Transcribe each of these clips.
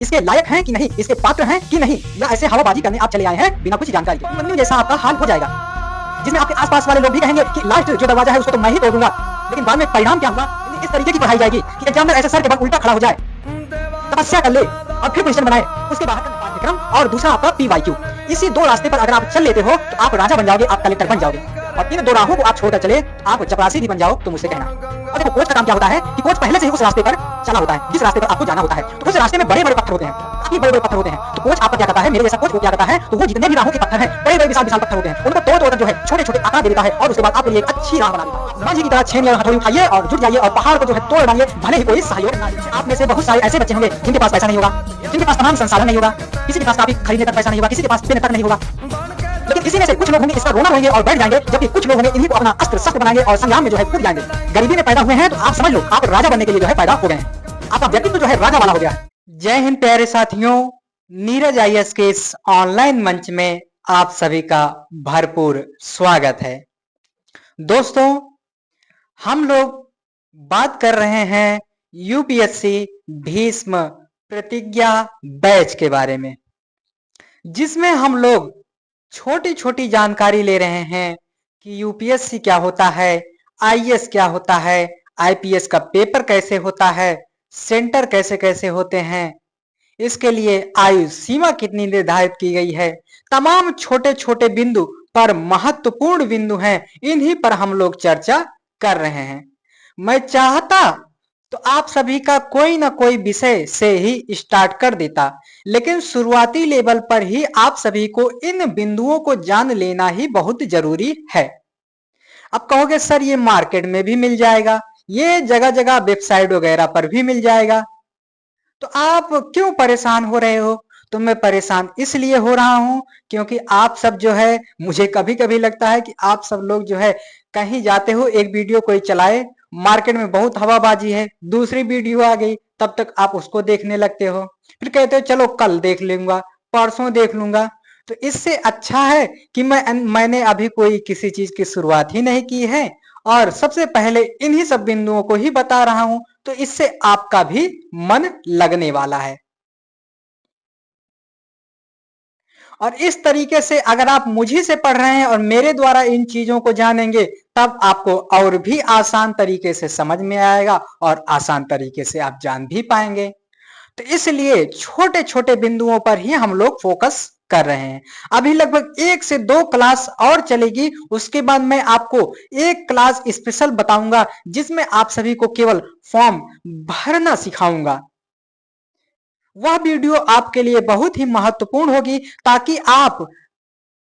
इसके लायक हैं कि नहीं, इसके पात्र हैं कि नहीं, या ऐसे हवाबाजी करने आप चले आए हैं बिना कुछ जानकारी के। अभिमन्यु जैसा आपका हाल हो जाएगा, जिसमें आपके आसपास वाले लोग भी कहेंगे कि लास्ट जो दरवाजा है उसको तो मैं ही तोड़ दूंगा, लेकिन बाद में परिणाम क्या हुआ इस तरीके की पढ़ाई जाएगी कि एग्जामिनर ऐसे सर के बल उल्टा खड़ा हो जाए, तपस्या कर ले और फिर क्वेश्चन बनाए, उसके बाहर का पाठ्यक्रम और दूसरा आपका PYQ। इसी दो रास्ते पर अगर आप चल लेते हो तो आप राजा बन जाओगे, आप कलेक्टर बन जाओगे, और इन दो राहों को आप छोड़कर चले आप चपरासी भी बन जाओ तो मुझसे कहना। और देखो कोच का काम क्या होता है कि कोच पहले से ही उस रास्ते पर चला होता है जिस रास्ते पर आपको जाना होता है, तो उस रास्ते में बड़े बड़े पत्थर होते हैं, काफी बड़े बड़े पत्थर होते हैं, तो कोच आपका क्या करता है, मेरे जैसा कोच वो क्या करता है, तो वो जितने भी राहों के पत्थर हैं, बड़े बड़े विशाल विशाल पत्थर होते हैं, उनको तोड़ तोड़ जो है छोटे छोटे आकार दे देता है और उसके बाद आपके लिए एक अच्छी राह बना देता है। माझी की तरह छेनी और हथौड़ी उठाइए और जुट जाइए और पहाड़ को जो है तोड़ डालिए, भले ही कोई सहयोग ना दे। आप में से बहुत सारे ऐसे बच्चे होंगे जिनके पास पैसा नहीं होगा, जिनके पास तमाम संसाधन नहीं होगा, किसी के पास काफी खरीदने तक पैसा नहीं होगा, किसी के पास पेन तक नहीं होगा, लेकिन इसी में से कुछ लोग होंगे इसका रोना रोएंगे और बैठ जाएंगे, जबकि कुछ लोग होंगे इन्हीं को अपना अस्त्र शस्त्र बनाएंगे और संग्राम में जो है कूद जाएंगे। गरीबी में पैदा हुए हैं तो आप समझ लो आप राजा बनने के लिए जो है पैदा हो गए हैं, आपका व्यक्तित्व जो है राजा वाला हो गया है। जय हिंद प्यारे साथियों, नीरज IAS के इस ऑनलाइन मंच में आप सभी का भरपूर स्वागत है। दोस्तों, हम लोग बात कर रहे हैं UPSC भीष्म प्रतिज्ञा बैच के बारे में, जिसमें हम लोग छोटी छोटी जानकारी ले रहे हैं कि UPSC क्या होता है, IAS क्या होता है, IPS का पेपर कैसे होता है, सेंटर कैसे कैसे होते हैं, इसके लिए आयु सीमा कितनी निर्धारित की गई है, तमाम छोटे छोटे बिंदु पर महत्वपूर्ण बिंदु हैं, इन्हीं पर हम लोग चर्चा कर रहे हैं। मैं चाहता तो आप सभी का कोई ना कोई विषय से ही स्टार्ट कर देता, लेकिन शुरुआती लेवल पर ही आप सभी को इन बिंदुओं को जान लेना ही बहुत जरूरी है। अब कहोगे सर ये मार्केट में भी मिल जाएगा, ये जगह जगह वेबसाइट वगैरह पर भी मिल जाएगा, तो आप क्यों परेशान हो रहे हो? तो मैं परेशान इसलिए हो रहा हूं क्योंकि आप सब जो है, मुझे कभी कभी लगता है कि आप सब लोग जो है कहीं जाते हो, एक वीडियो कोई चलाए, मार्केट में बहुत हवाबाजी है, दूसरी वीडियो आ गई, तब तक आप उसको देखने लगते हो, फिर कहते हो चलो कल देख लूंगा, परसों देख लूंगा। तो इससे अच्छा है कि मैंने अभी कोई किसी चीज की शुरुआत ही नहीं की है और सबसे पहले इन्हीं सब बिंदुओं को ही बता रहा हूं, तो इससे आपका भी मन लगने वाला है। और इस तरीके से अगर आप मुझी से पढ़ रहे हैं और मेरे द्वारा इन चीजों को जानेंगे, तब आपको और भी आसान तरीके से समझ में आएगा और आसान तरीके से आप जान भी पाएंगे। तो इसलिए छोटे छोटे बिंदुओं पर ही हम लोग फोकस कर रहे हैं। अभी लगभग 1 से 2 क्लास और चलेगी, उसके बाद मैं आपको एक क्लास स्पेशल बताऊंगा जिसमें आप सभी को केवल फॉर्म भरना सिखाऊंगा। वह वीडियो आपके लिए बहुत ही महत्वपूर्ण होगी ताकि आप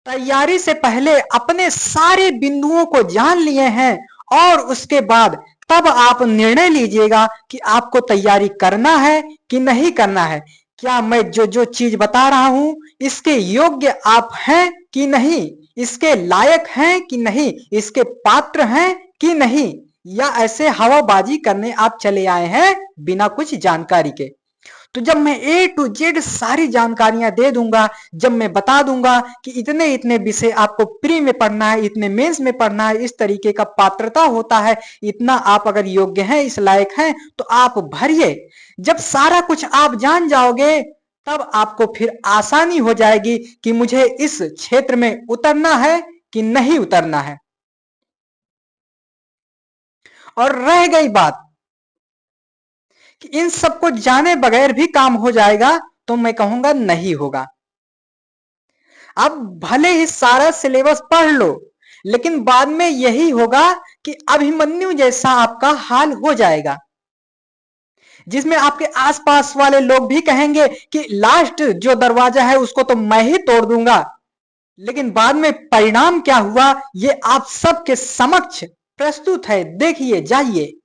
तैयारी से पहले अपने सारे बिंदुओं को जान लिए हैं और उसके बाद तब आप निर्णय लीजिएगा कि आपको तैयारी करना है कि नहीं करना है। क्या मैं जो जो चीज बता रहा हूं इसके योग्य आप हैं कि नहीं, इसके लायक हैं कि नहीं, इसके पात्र हैं कि नहीं, या ऐसे हवाबाजी करने आप चले आए हैं बिना कुछ जानकारी के। तो जब मैं A to Z सारी जानकारियां दे दूंगा, जब मैं बता दूंगा कि इतने इतने विषय आपको प्री में पढ़ना है, इतने मेंस में पढ़ना है, इस तरीके का पात्रता होता है, इतना आप अगर योग्य हैं, इस लायक हैं, तो आप भरिए। जब सारा कुछ आप जान जाओगे तब आपको फिर आसानी हो जाएगी कि मुझे इस क्षेत्र में उतरना है कि नहीं उतरना है। और रह गई बात कि इन सबको जाने बगैर भी काम हो जाएगा, तो मैं कहूंगा नहीं होगा। अब भले ही सारा सिलेबस पढ़ लो, लेकिन बाद में यही होगा कि अभिमन्यु जैसा आपका हाल हो जाएगा, जिसमें आपके आसपास वाले लोग भी कहेंगे कि लास्ट जो दरवाजा है उसको तो मैं ही तोड़ दूंगा, लेकिन बाद में परिणाम क्या हुआ ये आप सबके समक्ष प्रस्तुत है, देखिए जाइए।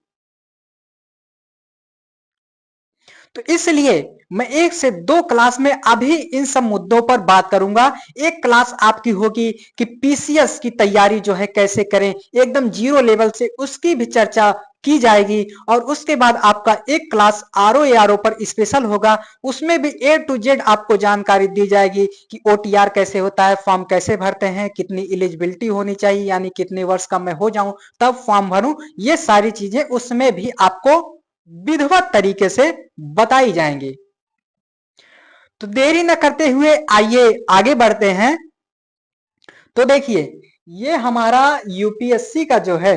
तो इसलिए मैं 1 से 2 क्लास में अभी इन सब मुद्दों पर बात करूंगा। एक क्लास आपकी होगी कि PCS की तैयारी जो है कैसे करें, एकदम जीरो लेवल से, उसकी भी चर्चा की जाएगी। और उसके बाद आपका एक क्लास RO पर स्पेशल होगा, उसमें भी A to Z आपको जानकारी दी जाएगी कि OTR कैसे होता है, फॉर्म कैसे भरते हैं, कितनी एलिजिबिलिटी होनी चाहिए, यानी कितने वर्ष का मैं हो जाऊं तब फॉर्म भरूं, ये सारी चीजें उसमें भी आपको विधिवत तरीके से बताई जाएंगी। तो देरी न करते हुए आइए आगे बढ़ते हैं। तो देखिए, ये हमारा यूपीएससी का जो है,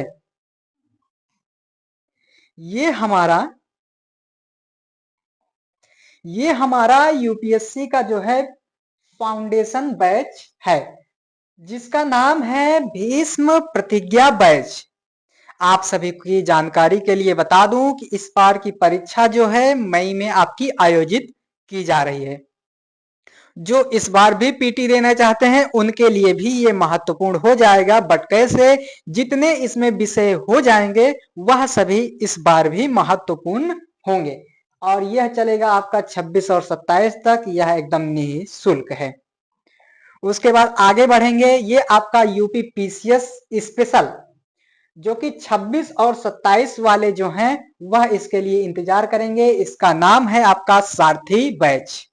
ये हमारा यूपीएससी का जो है फाउंडेशन बैच है, जिसका नाम है भीष्म प्रतिज्ञा बैच। आप सभी की जानकारी के लिए बता दूं कि इस बार की परीक्षा जो है मई में आपकी आयोजित की जा रही है। जो इस बार भी पीटी देना चाहते हैं उनके लिए भी ये महत्वपूर्ण हो जाएगा, बट कैसे, जितने इसमें विषय हो जाएंगे वह सभी इस बार भी महत्वपूर्ण होंगे, और यह चलेगा आपका 26 और 27 तक। यह एकदम निःशुल्क है। उसके बाद आगे बढ़ेंगे, ये आपका यूपी पीसीएस स्पेशल, जो कि 26 और 27 वाले जो हैं वह इसके लिए इंतजार करेंगे। इसका नाम है आपका सारथी बैच।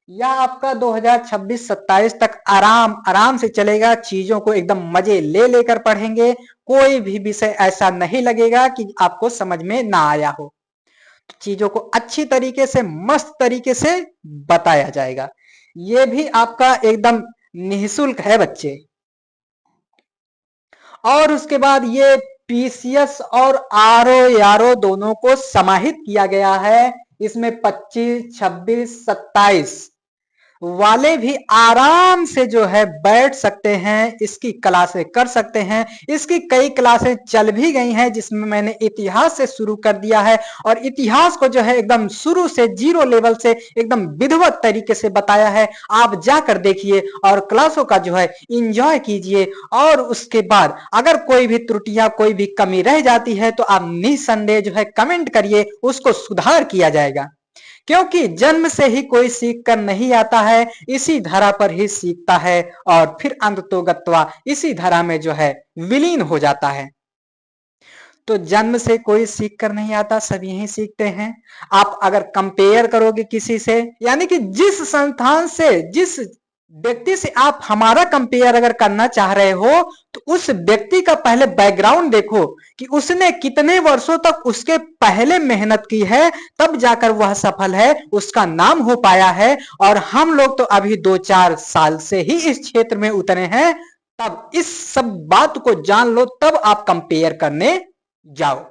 यह आपका 2026-27 तक आराम से चलेगा। चीजों को एकदम मजे ले लेकर पढ़ेंगे। कोई भी विषय ऐसा नहीं लगेगा कि आपको समझ में ना आया हो। चीजों को अच्छी तरीके से, मस्त तरीके से बताया जाएगा। ये भी आपका एकदम निःशुल्क है बच्चे। और उसके बाद ये पीसीएस और आरओ दोनों को समाहित किया गया है। इसमें 25, 26, 27 वाले भी आराम से जो है बैठ सकते हैं, इसकी क्लासें कर सकते हैं। इसकी कई क्लासें चल भी गई हैं, जिसमें मैंने इतिहास से शुरू कर दिया है, और इतिहास को जो है एकदम शुरू से जीरो लेवल से एकदम विधिवत तरीके से बताया है। आप जाकर देखिए और क्लासों का जो है इंजॉय कीजिए। और उसके बाद अगर कोई भी त्रुटियां, कोई भी कमी रह जाती है तो आप निसंदेह जो है कमेंट करिए, उसको सुधार किया जाएगा। क्योंकि जन्म से ही कोई सीख कर नहीं आता है, इसी धरा पर ही सीखता है, और फिर अंततोगत्वा इसी धरा में जो है विलीन हो जाता है। तो जन्म से कोई सीख कर नहीं आता, सब यही सीखते हैं। आप अगर कंपेयर करोगे किसी से, यानी कि जिस संस्थान से, जिस व्यक्ति से आप हमारा कंपेयर अगर करना चाह रहे हो, तो उस व्यक्ति का पहले बैकग्राउंड देखो कि उसने कितने वर्षों तक उसके पहले मेहनत की है, तब जाकर वह सफल है, उसका नाम हो पाया है। और हम लोग तो अभी 2-4 साल से ही इस क्षेत्र में उतरे हैं। तब इस सब बात को जान लो, तब आप कंपेयर करने जाओ।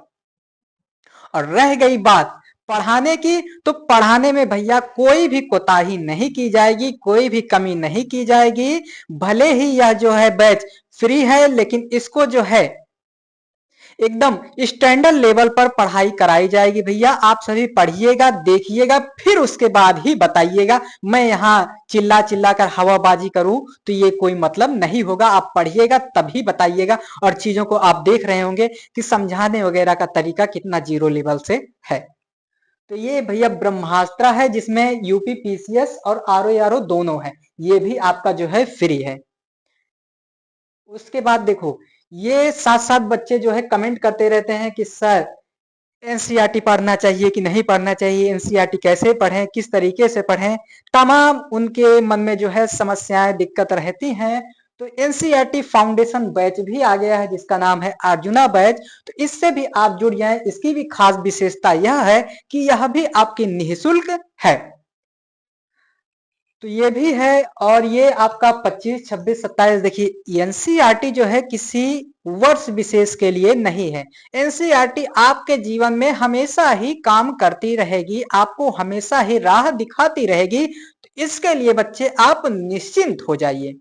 और रह गई बात पढ़ाने की, तो पढ़ाने में भैया कोई भी कोताही नहीं की जाएगी, कोई भी कमी नहीं की जाएगी। भले ही यह जो है बैच फ्री है, लेकिन इसको जो है एकदम स्टैंडर्ड लेवल पर पढ़ाई कराई जाएगी। भैया आप सभी पढ़िएगा, देखिएगा, फिर उसके बाद ही बताइएगा। मैं यहाँ चिल्ला चिल्ला कर हवाबाजी करूं तो ये कोई मतलब नहीं होगा। आप पढ़िएगा तभी बताइएगा। और चीजों को आप देख रहे होंगे कि समझाने वगैरह का तरीका कितना जीरो लेवल से है। तो ये भैया ब्रह्मास्त्र है, जिसमें यूपी पीसीएस और आरओ दोनों है। ये भी आपका जो है फ्री है। उसके बाद देखो, ये 7-7 बच्चे जो है कमेंट करते रहते हैं कि सर एनसीईआरटी पढ़ना चाहिए कि नहीं पढ़ना चाहिए, एनसीईआरटी कैसे पढ़ें, किस तरीके से पढ़ें। तमाम उनके मन में जो है समस्याएं, दिक्कत रहती हैं। तो एनसीईआरटी फाउंडेशन बैच भी आ गया है, जिसका नाम है अर्जुना बैच। तो इससे भी आप जुड़ जाएं। इसकी भी खास विशेषता यह है कि यह भी आपकी निःशुल्क है। तो ये भी है। और ये आपका 25, 26, 27, देखिए एनसीईआरटी जो है किसी वर्ष विशेष के लिए नहीं है। एनसीईआरटी आपके जीवन में हमेशा ही काम करती रहेगी, आपको हमेशा ही राह दिखाती रहेगी। तो इसके लिए बच्चे आप निश्चिंत हो जाइए,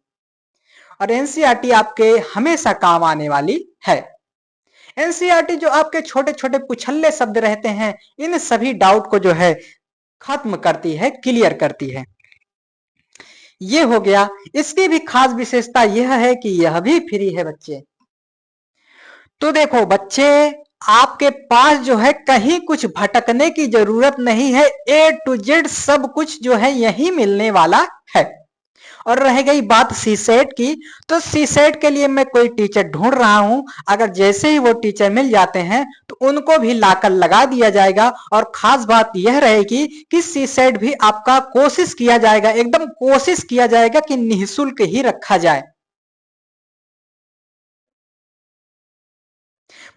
और एनसीईआरटी आपके हमेशा काम आने वाली है। एनसीईआरटी जो आपके छोटे छोटे पुछल्ले शब्द रहते हैं, इन सभी डाउट को जो है खत्म करती है, क्लियर करती है। ये हो गया। इसकी भी खास विशेषता यह है कि यह भी फ्री है बच्चे। तो देखो बच्चे, आपके पास जो है कहीं कुछ भटकने की जरूरत नहीं है। ए टू जेड सब कुछ जो है यही मिलने वाला है। और रह गई बात सीसेट की, तो सीसेट के लिए मैं कोई टीचर ढूंढ रहा हूं। अगर जैसे ही वो टीचर मिल जाते हैं तो उनको भी लाकर लगा दिया जाएगा। और खास बात यह रहेगी कि सीसेट भी आपका कोशिश किया जाएगा, एकदम कोशिश किया जाएगा कि निःशुल्क ही रखा जाए।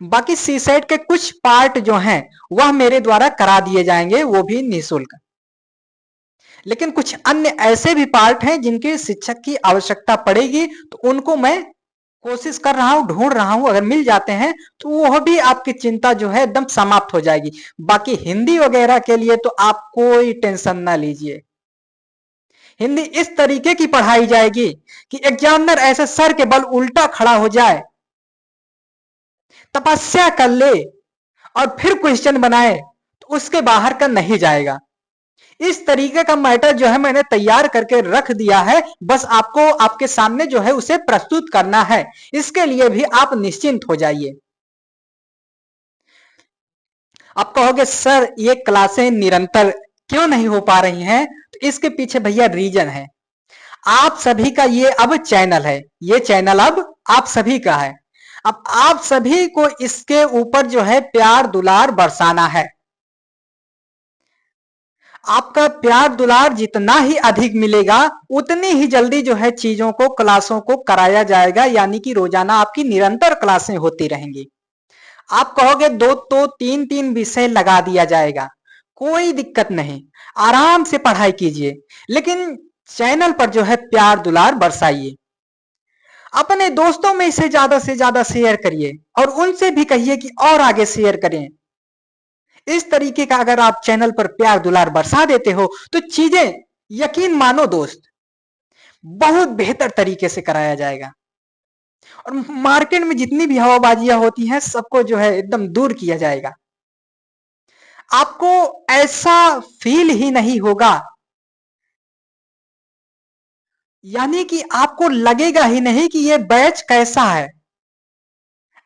बाकी सीसेट के कुछ पार्ट जो हैं वह मेरे द्वारा करा दिए जाएंगे, वो भी निःशुल्क। लेकिन कुछ अन्य ऐसे भी पार्ट हैं जिनके शिक्षक की आवश्यकता पड़ेगी, तो उनको मैं कोशिश कर रहा हूं, ढूंढ रहा हूं। अगर मिल जाते हैं तो वह भी आपकी चिंता जो है एकदम समाप्त हो जाएगी। बाकी हिंदी वगैरह के लिए तो आप कोई टेंशन ना लीजिए। हिंदी इस तरीके की पढ़ाई जाएगी कि एग्जामिनर ऐसे सर के बल उल्टा खड़ा हो जाए, तपस्या कर ले और फिर क्वेश्चन बनाए, तो उसके बाहर का नहीं जाएगा। इस तरीके का मैटर जो है मैंने तैयार करके रख दिया है, बस आपको आपके सामने जो है उसे प्रस्तुत करना है। इसके लिए भी आप निश्चिंत हो जाइए। आप कहोगे सर ये क्लासें निरंतर क्यों नहीं हो पा रही हैं, तो इसके पीछे भैया रीजन है। आप सभी का ये अब चैनल है, ये चैनल अब आप सभी का है। अब आप सभी को इसके ऊपर जो है प्यार दुलार बरसाना है। आपका प्यार दुलार जितना ही अधिक मिलेगा, उतनी ही जल्दी जो है चीजों को, क्लासों को कराया जाएगा, यानी कि रोजाना आपकी निरंतर क्लासें होती रहेंगी। आप कहोगे दो तो तीन तीन विषय लगा दिया जाएगा, कोई दिक्कत नहीं, आराम से पढ़ाई कीजिए, लेकिन चैनल पर जो है प्यार दुलार बरसाइए। अपने दोस्तों में इसे ज्यादा से ज्यादा शेयर करिए और उनसे भी कहिए कि और आगे शेयर करें। इस तरीके का अगर आप चैनल पर प्यार दुलार बरसा देते हो तो चीजें, यकीन मानो दोस्त, बहुत बेहतर तरीके से कराया जाएगा और मार्केट में जितनी भी हवाबाजियां होती हैं सबको जो है एकदम दूर किया जाएगा। आपको ऐसा फील ही नहीं होगा, यानी कि आपको लगेगा ही नहीं कि ये बैच कैसा है।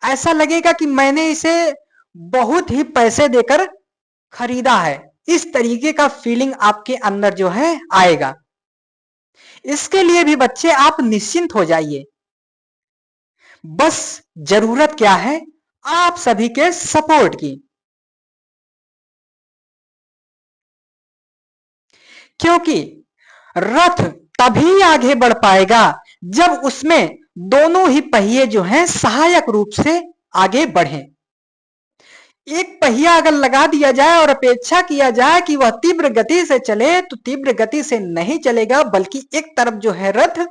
ऐसा लगेगा कि मैंने इसे बहुत ही पैसे देकर खरीदा है। इस तरीके का फीलिंग आपके अंदर जो है आएगा। इसके लिए भी बच्चे आप निश्चिंत हो जाइए। बस जरूरत क्या है, आप सभी के सपोर्ट की। क्योंकि रथ तभी आगे बढ़ पाएगा जब उसमें दोनों ही पहिए जो हैं सहायक रूप से आगे बढ़ें। एक पहिया अगर लगा दिया जाए और अपेक्षा किया जाए कि वह तीव्र गति से चले, तो तीव्र गति से नहीं चलेगा, बल्कि एक तरफ जो है रथ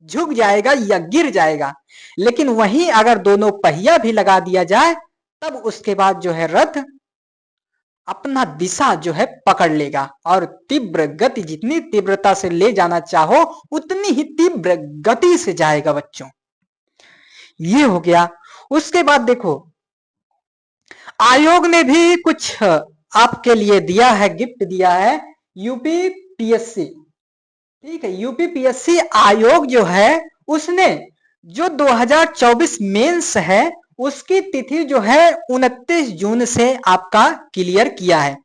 झुक जाएगा या गिर जाएगा। लेकिन वहीं अगर दोनों पहिया भी लगा दिया जाए, तब उसके बाद जो है रथ अपना दिशा जो है पकड़ लेगा और तीव्र गति, जितनी तीव्रता से ले जाना चाहो उतनी ही तीव्र गति से जाएगा बच्चों। ये हो गया। उसके बाद देखो, आयोग ने भी कुछ आपके लिए दिया है, गिफ्ट दिया है, यूपी पीएससी। ठीक है, यूपी पीएससी आयोग जो है उसने जो 2024 मेंस है उसकी तिथि जो है 29 जून से आपका क्लियर किया है।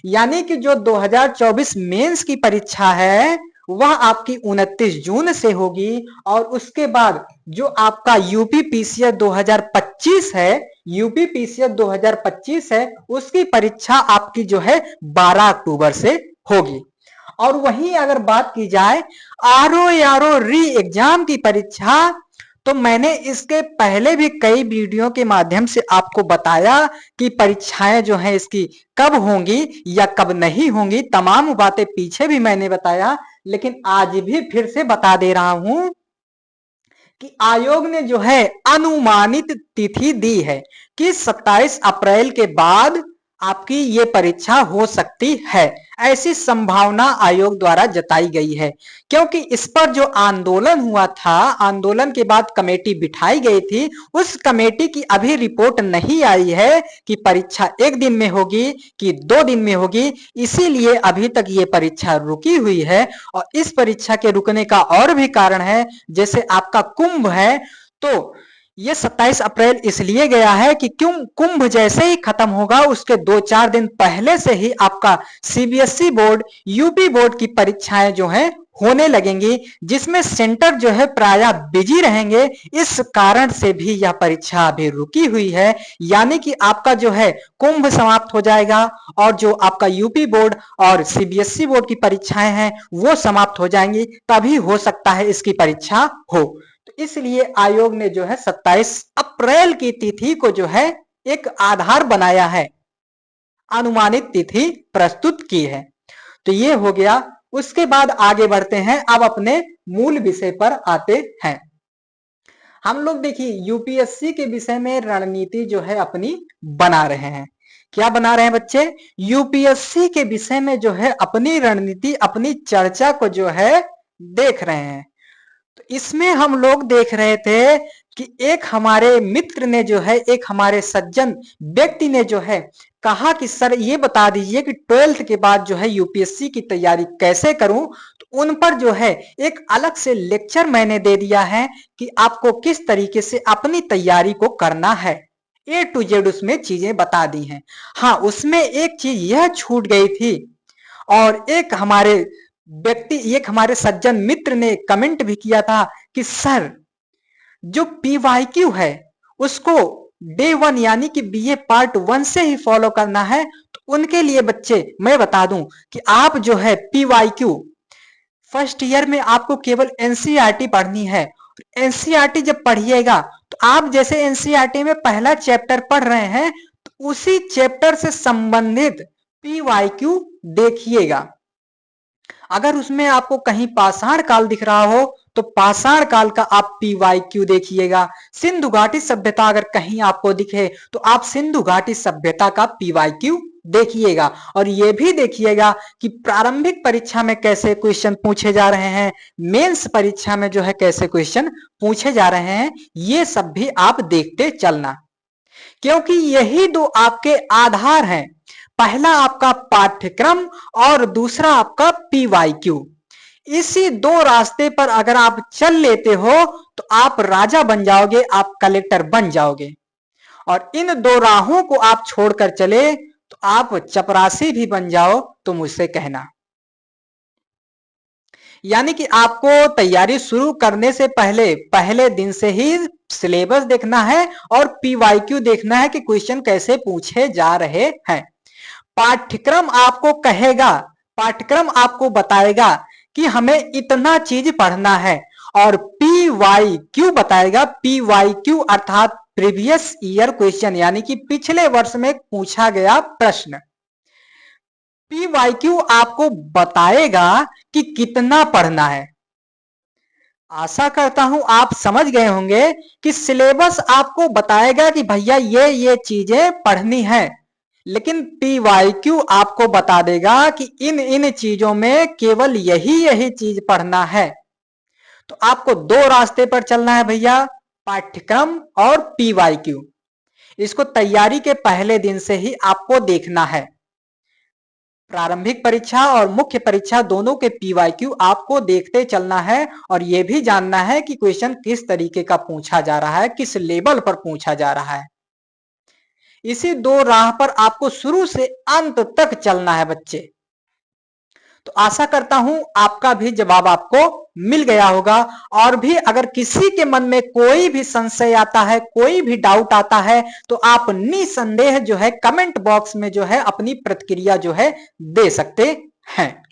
यानी कि जो 2024 मेंस की परीक्षा है वह आपकी 29 जून से होगी और उसके बाद जो आपका यूपी पीसीएस 2025 है, यूपी पीसीएस 2025 है, उसकी परीक्षा आपकी जो है 12 अक्टूबर से होगी। और वहीं अगर बात की जाए आरओ री एग्जाम की परीक्षा, तो मैंने इसके पहले भी कई वीडियो के माध्यम से आपको बताया कि परीक्षाएं जो हैं इसकी कब होंगी या कब नहीं होंगी, तमाम बातें पीछे भी मैंने बताया, लेकिन आज भी फिर से बता दे रहा हूं कि आयोग ने जो है अनुमानित तिथि दी है कि 27 अप्रैल के बाद आपकी ये परीक्षा हो सकती है। ऐसी संभावना आयोग द्वारा जताई गई है, क्योंकि इस पर जो आंदोलन हुआ था, आंदोलन के बाद कमेटी बिठाई गई थी, उस कमेटी की अभी रिपोर्ट नहीं आई है कि परीक्षा एक दिन में होगी कि 2 दिन में होगी। इसीलिए अभी तक ये परीक्षा रुकी हुई है। और इस परीक्षा के रुकने का और भी कारण है, जैसे आपका कुंभ है, तो ये 27 अप्रैल इसलिए गया है कि क्यों कुंभ जैसे ही खत्म होगा उसके 2-4 दिन पहले से ही आपका सीबीएसई बोर्ड, यूपी बोर्ड की परीक्षाएं जो हैं होने लगेंगी, जिसमें सेंटर जो है प्रायः बिजी रहेंगे। इस कारण से भी यह परीक्षा अभी रुकी हुई है। यानी कि आपका जो है कुंभ समाप्त हो जाएगा और जो आपका यूपी बोर्ड और सीबीएसई बोर्ड की परीक्षाएं हैं वो समाप्त हो जाएंगी, तभी हो सकता है इसकी परीक्षा हो। इसलिए आयोग ने जो है 27 अप्रैल की तिथि को जो है एक आधार बनाया है, अनुमानित तिथि प्रस्तुत की है। तो ये हो गया। उसके बाद आगे बढ़ते हैं, अब अपने मूल विषय पर आते हैं। हम लोग देखिए यूपीएससी के विषय में रणनीति जो है अपनी बना रहे हैं। क्या बना रहे हैं बच्चे? यूपीएससी के विषय में जो है अपनी रणनीति, अपनी चर्चा को जो है देख रहे हैं। तो इसमें हम लोग देख रहे थे कि एक हमारे मित्र ने जो है, एक हमारे सज्जन व्यक्ति ने जो है कहा कि सर ये बता दीजिए कि 12th के बाद जो है यूपीएससी की तैयारी कैसे करूं। तो उन पर जो है एक अलग से लेक्चर मैंने दे दिया है कि आपको किस तरीके से अपनी तैयारी को करना है। A to Z उसमें चीजें बता दी हैं। हाँ, उसमें एक चीज यह छूट गई थी और एक हमारे सज्जन मित्र ने कमेंट भी किया था कि सर जो पीवाईक्यू है उसको डे 1 यानी कि बीए पार्ट 1 से ही फॉलो करना है। तो उनके लिए बच्चे मैं बता दूं कि आप जो है पीवाईक्यू फर्स्ट ईयर में आपको केवल एनसीईआरटी पढ़नी है। एनसीईआरटी जब पढ़िएगा तो आप जैसे एनसीईआरटी में पहला चैप्टर पढ़ रहे हैं तो उसी चैप्टर से संबंधित पीवाईक्यू देखिएगा। अगर उसमें आपको कहीं पाषाण काल दिख रहा हो तो पाषाण काल का आप पीवाईक्यू देखिएगा। सिंधु घाटी सभ्यता अगर कहीं आपको दिखे तो आप सिंधु घाटी सभ्यता का पीवाईक्यू देखिएगा। और ये भी देखिएगा कि प्रारंभिक परीक्षा में कैसे क्वेश्चन पूछे जा रहे हैं, मेंस परीक्षा में जो है कैसे क्वेश्चन पूछे जा रहे हैं, ये सब भी आप देखते चलना, क्योंकि यही दो आपके आधार हैं। पहला आपका पाठ्यक्रम और दूसरा आपका पीवाईक्यू। इसी दो रास्ते पर अगर आप चल लेते हो तो आप राजा बन जाओगे, आप कलेक्टर बन जाओगे। और इन दो राहों को आप छोड़कर चले तो आप चपरासी भी बन जाओ तो मुझसे कहना। यानी कि आपको तैयारी शुरू करने से पहले दिन से ही सिलेबस देखना है और पीवाईक्यू देखना है कि क्वेश्चन कैसे पूछे जा रहे हैं। पाठ्यक्रम आपको कहेगा, पाठ्यक्रम आपको बताएगा कि हमें इतना चीज पढ़ना है, और पीवाईक्यू बताएगा, पीवाईक्यू अर्थात प्रीवियस ईयर क्वेश्चन, यानी कि पिछले वर्ष में पूछा गया प्रश्न। पीवाईक्यू आपको बताएगा कि कितना पढ़ना है। आशा करता हूं आप समझ गए होंगे कि सिलेबस आपको बताएगा कि भैया ये चीजें पढ़नी है, लेकिन पीवाईक्यू आपको बता देगा कि इन चीजों में केवल यही चीज पढ़ना है। तो आपको दो रास्ते पर चलना है भैया, पाठ्यक्रम और पीवाईक्यू। इसको तैयारी के पहले दिन से ही आपको देखना है। प्रारंभिक परीक्षा और मुख्य परीक्षा दोनों के पीवाईक्यू आपको देखते चलना है और यह भी जानना है कि क्वेश्चन किस तरीके का पूछा जा रहा है, किस लेवल पर पूछा जा रहा है। इसी दो राह पर आपको शुरू से अंत तक चलना है बच्चे। तो आशा करता हूं आपका भी जवाब आपको मिल गया होगा। और भी अगर किसी के मन में कोई भी संशय आता है, कोई भी डाउट आता है, तो आप निसंदेह जो है कमेंट बॉक्स में जो है अपनी प्रतिक्रिया जो है दे सकते हैं।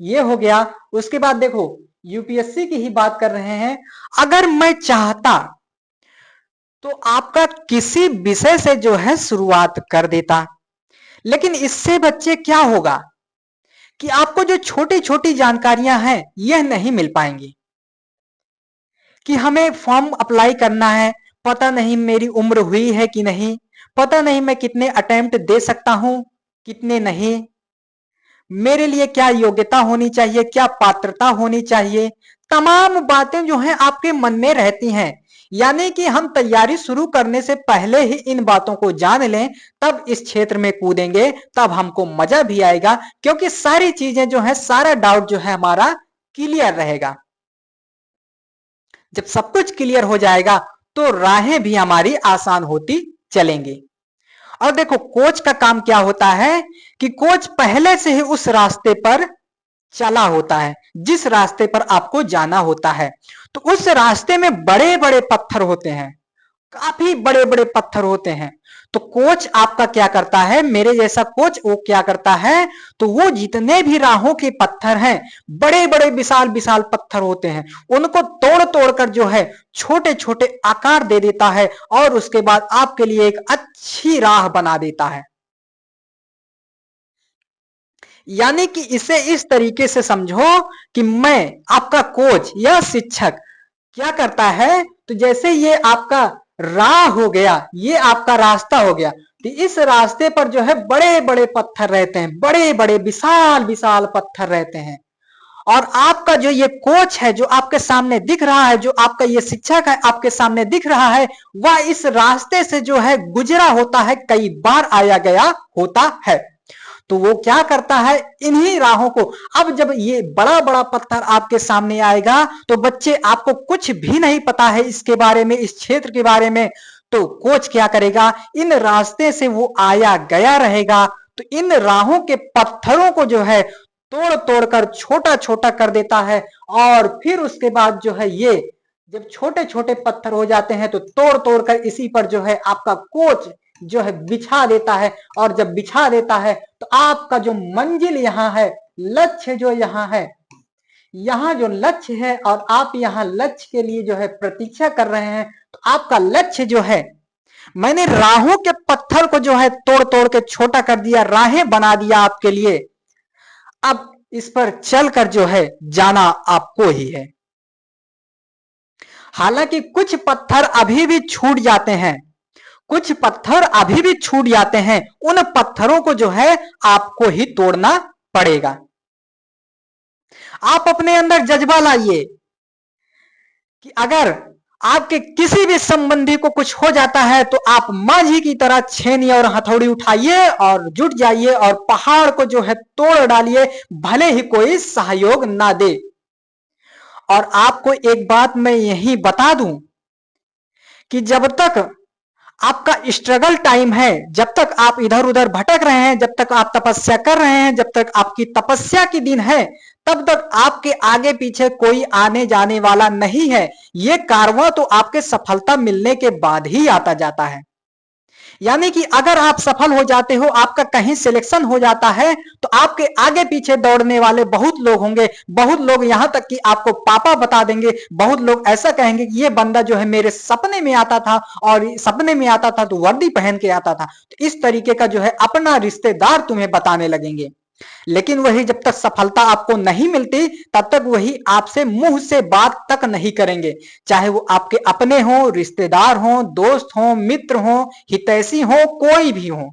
ये हो गया। उसके बाद देखो यूपीएससी की ही बात कर रहे हैं। अगर मैं चाहता तो आपका किसी विषय से जो है शुरुआत कर देता, लेकिन इससे बच्चे क्या होगा कि आपको जो छोटी छोटी जानकारियां हैं यह नहीं मिल पाएंगी। कि हमें फॉर्म अप्लाई करना है, पता नहीं मेरी उम्र हुई है कि नहीं, पता नहीं मैं कितने अटेम्प्ट दे सकता हूं, कितने नहीं, मेरे लिए क्या योग्यता होनी चाहिए, क्या पात्रता होनी चाहिए, तमाम बातें जो हैं आपके मन में रहती हैं। यानी कि हम तैयारी शुरू करने से पहले ही इन बातों को जान लें, तब इस क्षेत्र में कूदेंगे, तब हमको मजा भी आएगा, क्योंकि सारी चीजें जो है, सारा डाउट जो है हमारा क्लियर रहेगा। जब सब कुछ क्लियर हो जाएगा तो राहें भी हमारी आसान होती चलेंगी। और देखो कोच का काम क्या होता है कि कोच पहले से ही उस रास्ते पर चला होता है जिस रास्ते पर आपको जाना होता है। तो उस रास्ते में बड़े बड़े पत्थर होते हैं, काफी बड़े बड़े पत्थर होते हैं। तो कोच आपका क्या करता है, मेरे जैसा कोच वो क्या करता है, तो वो जितने भी राहों के पत्थर हैं, बड़े बड़े विशाल विशाल पत्थर होते हैं, उनको तोड़ तोड़ कर जो है छोटे छोटे आकार दे देता है और उसके बाद आपके लिए एक अच्छी राह बना देता है। यानी कि इसे इस तरीके से समझो कि मैं आपका कोच या शिक्षक क्या करता है, तो जैसे ये आपका राह हो गया, ये आपका रास्ता हो गया, तो इस रास्ते पर जो है बड़े बड़े पत्थर रहते हैं, बड़े बड़े विशाल विशाल पत्थर रहते हैं। और आपका जो ये कोच है, जो आपके सामने दिख रहा है, जो आपका ये शिक्षक है आपके सामने दिख रहा है, वह इस रास्ते से जो है गुजरा होता है, कई बार आया गया होता है। तो वो क्या करता है, इन्हीं राहों को, अब जब ये बड़ा बड़ा पत्थर आपके सामने आएगा तो बच्चे आपको कुछ भी नहीं पता है इसके बारे में, इस क्षेत्र के बारे में, तो कोच क्या करेगा, इन रास्ते से वो आया गया रहेगा, तो इन राहों के पत्थरों को जो है तोड़ तोड़ कर छोटा छोटा कर देता है। और फिर उसके बाद जो है ये जब छोटे छोटे पत्थर हो जाते हैं तो तोड़ तोड़ कर इसी पर जो है आपका कोच जो है बिछा देता है। और जब बिछा देता है तो आपका जो मंजिल यहाँ है, लक्ष्य जो यहाँ है, यहाँ जो लक्ष्य है, और आप यहाँ लक्ष्य के लिए जो है प्रतीक्षा कर रहे हैं, तो आपका लक्ष्य जो है, मैंने राहों के पत्थर को जो है तोड़ तोड़ के छोटा कर दिया, राहें बना दिया आपके लिए। अब इस पर चलकर जो है जाना आपको ही है। हालांकि कुछ पत्थर अभी भी छूट जाते हैं, कुछ पत्थर अभी भी छूट जाते हैं, उन पत्थरों को जो है आपको ही तोड़ना पड़ेगा। आप अपने अंदर जज्बा लाइए कि अगर आपके किसी भी संबंधी को कुछ हो जाता है तो आप माझी की तरह छेनी और हथौड़ी उठाइए और जुट जाइए और पहाड़ को जो है तोड़ डालिए, भले ही कोई सहयोग ना दे। और आपको एक बात मैं यही बता दूं कि जब तक आपका स्ट्रगल टाइम है, जब तक आप इधर उधर भटक रहे हैं, जब तक आप तपस्या कर रहे हैं, जब तक आपकी तपस्या की दिन है, तब तक आपके आगे पीछे कोई आने जाने वाला नहीं है। ये कारवां तो आपके सफलता मिलने के बाद ही आता जाता है। यानी कि अगर आप सफल हो जाते हो, आपका कहीं सिलेक्शन हो जाता है, तो आपके आगे पीछे दौड़ने वाले बहुत लोग होंगे, बहुत लोग यहां तक कि आपको पापा बता देंगे, बहुत लोग ऐसा कहेंगे कि ये बंदा जो है मेरे सपने में आता था, और सपने में आता था तो वर्दी पहन के आता था। तो इस तरीके का जो है अपना रिश्तेदार तुम्हें बताने लगेंगे। लेकिन वही जब तक सफलता आपको नहीं मिलती तब तक वही आपसे मुंह से बात तक नहीं करेंगे, चाहे वो आपके अपने हो, रिश्तेदार हो, दोस्त हो, मित्र हो, हितैषी हो, कोई भी हो।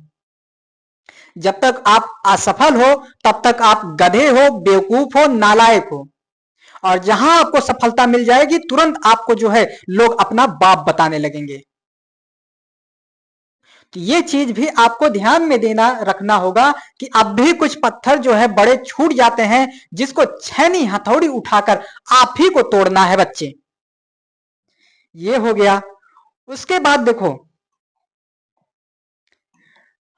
जब तक आप असफल हो तब तक आप गधे हो, बेवकूफ हो, नालायक हो। और जहां आपको सफलता मिल जाएगी तुरंत आपको जो है लोग अपना बाप बताने लगेंगे। तो ये चीज भी आपको ध्यान में देना रखना होगा कि अब भी कुछ पत्थर जो है बड़े छूट जाते हैं, जिसको छेनी हथौड़ी उठाकर आप ही को तोड़ना है बच्चे। ये हो गया। उसके बाद देखो,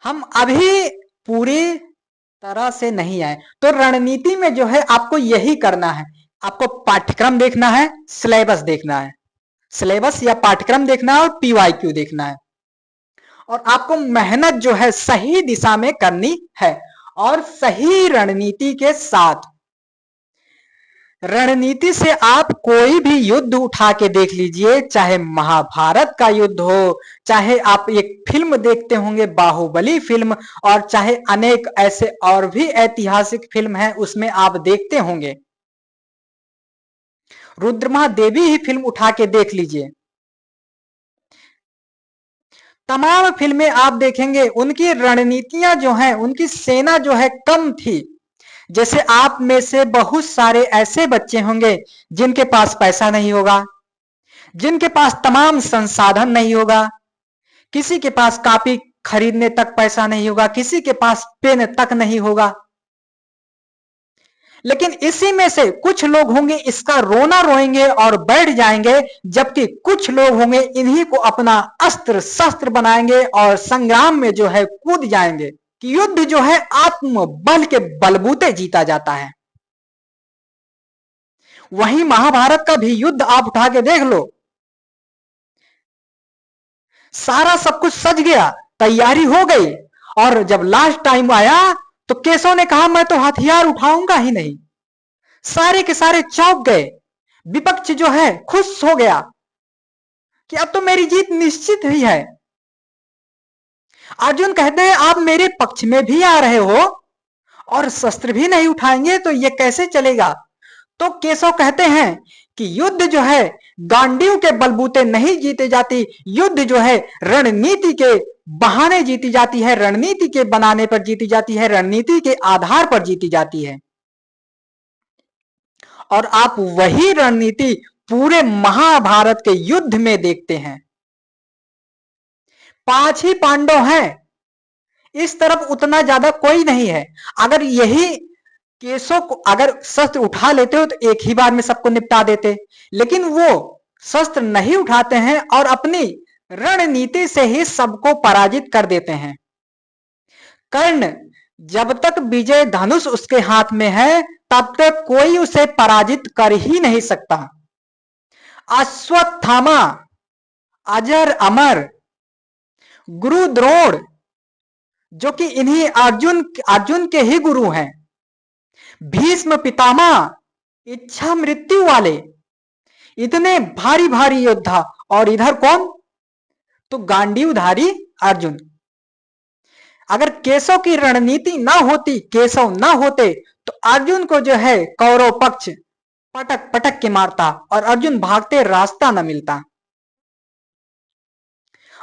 हम अभी पूरी तरह से नहीं आए, तो रणनीति में जो है आपको यही करना है। आपको पाठ्यक्रम देखना है, सिलेबस देखना है, सिलेबस या पाठ्यक्रम देखना है और पीवाईक्यू देखना है। और आपको मेहनत जो है सही दिशा में करनी है और सही रणनीति के साथ। रणनीति से आप कोई भी युद्ध उठा के देख लीजिए, चाहे महाभारत का युद्ध हो, चाहे आप एक फिल्म देखते होंगे बाहुबली फिल्म, और चाहे अनेक ऐसे और भी ऐतिहासिक फिल्म हैं उसमें आप देखते होंगे, रुद्रमा देवी ही फिल्म उठा के देख लीजिए। तमाम फिल्में आप देखेंगे उनकी रणनीतियां जो हैं, उनकी सेना जो है कम थी। जैसे आप में से बहुत सारे ऐसे बच्चे होंगे जिनके पास पैसा नहीं होगा, जिनके पास तमाम संसाधन नहीं होगा, किसी के पास कॉपी खरीदने तक पैसा नहीं होगा, किसी के पास पेन तक नहीं होगा। लेकिन इसी में से कुछ लोग होंगे इसका रोना रोएंगे और बैठ जाएंगे, जबकि कुछ लोग होंगे इन्हीं को अपना अस्त्र शस्त्र बनाएंगे और संग्राम में जो है कूद जाएंगे। कि युद्ध जो है आत्मबल के बलबूते जीता जाता है। वहीं महाभारत का भी युद्ध आप उठा के देख लो, सारा सब कुछ सज गया, तैयारी हो गई, और जब लास्ट टाइम आया तो केशव ने कहा मैं तो हथियार उठाऊंगा ही नहीं। सारे के सारे चौंक गए, विपक्ष जो है खुश हो गया कि अब तो मेरी जीत निश्चित ही है। अर्जुन कहते हैं आप मेरे पक्ष में भी आ रहे हो और शस्त्र भी नहीं उठाएंगे तो ये कैसे चलेगा। तो केशव कहते हैं कि युद्ध जो है गांडीव के बलबूते नहीं जीते जाती, युद्ध जो है रणनीति के बहाने जीती जाती है, रणनीति के बनाने पर जीती जाती है, रणनीति के आधार पर जीती जाती है। और आप वही रणनीति पूरे महाभारत के युद्ध में देखते हैं। 5 ही पांडव हैं, इस तरफ उतना ज्यादा कोई नहीं है। अगर यही केसों को अगर शस्त्र उठा लेते हो तो एक ही बार में सबको निपटा देते, लेकिन वो शस्त्र नहीं उठाते हैं और अपनी रणनीति से ही सबको पराजित कर देते हैं। कर्ण जब तक विजय धनुष उसके हाथ में है तब तक कोई उसे पराजित कर ही नहीं सकता। अश्वत्थामा, अजर अमर, गुरु द्रोण जो कि इन्हीं अर्जुन के ही गुरु हैं, भीष्म पितामह, इच्छा मृत्यु वाले, इतने भारी भारी योद्धा, और इधर कौन, तो गांडीवधारी अर्जुन। अगर केशव की रणनीति ना होती, केशव ना होते तो अर्जुन को जो है कौरव पक्ष पटक पटक के मारता और अर्जुन भागते रास्ता न मिलता।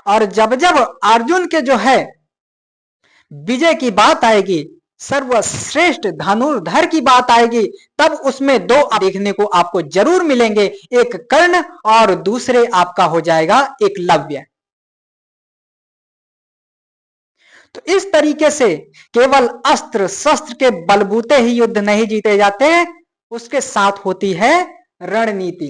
और जब जब अर्जुन के जो है विजय की बात आएगी, सर्वश्रेष्ठ धनुर्धर की बात आएगी, तब उसमें दो देखने को आपको जरूर मिलेंगे, एक कर्ण और दूसरे आपका हो जाएगा एकलव्य। तो इस तरीके से केवल अस्त्र शस्त्र के बलबूते ही युद्ध नहीं जीते जाते, उसके साथ होती है रणनीति।